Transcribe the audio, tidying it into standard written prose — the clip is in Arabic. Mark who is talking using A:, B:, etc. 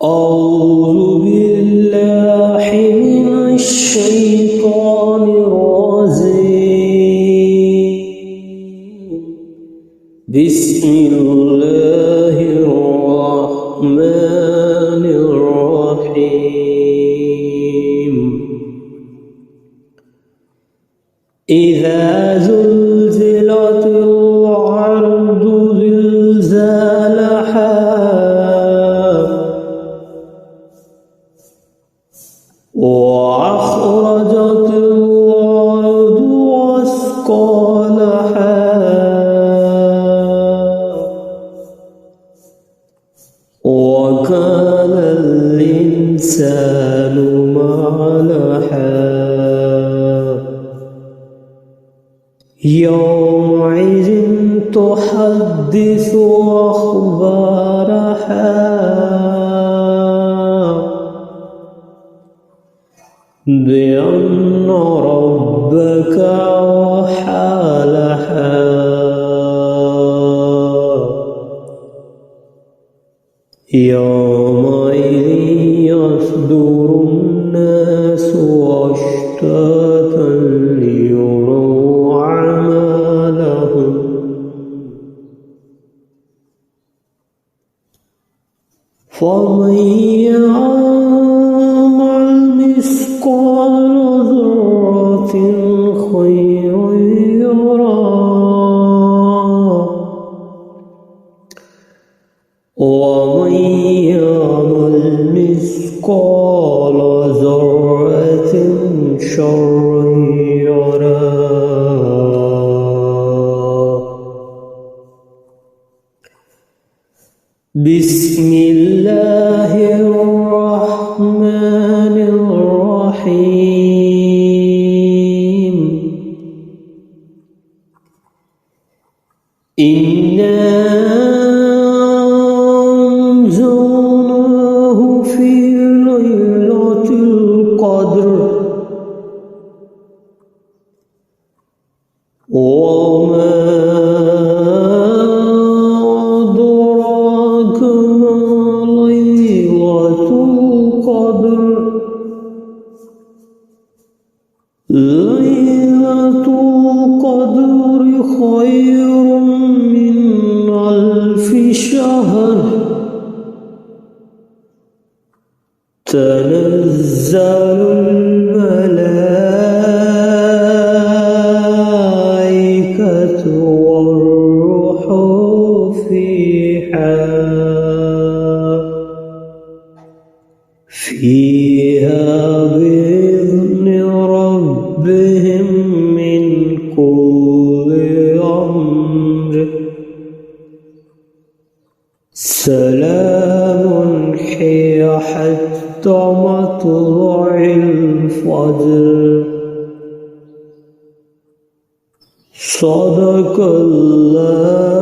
A: أعوذ بالله من الشيطان الرجيم. بسم الله الرحمن الرحيم. إذا زلزلت الأرض زلزالها وأخرجت الأرض أثقالها وكان الإنسان ما لها يومئذ تحدث أخبارها بأن ربك أوحى لها يومئذ يصدر الناس أشتاتا ليروا أعمالهم فمن يعمل مثقال ذرة خيرا يره ومن يعمل مثقال ذرة شرا يره. بسم الله الرحمن الرحيم. إنا أنزلناه في ليلة القدر وما أدراك ما ليلة القدر. ليلة القدر خير من 1000 شهر. تنزل الملائكة والروح فيها بإذن ربهم من كل أمر. سلام هي حتى مطلع الفجر. صدق الله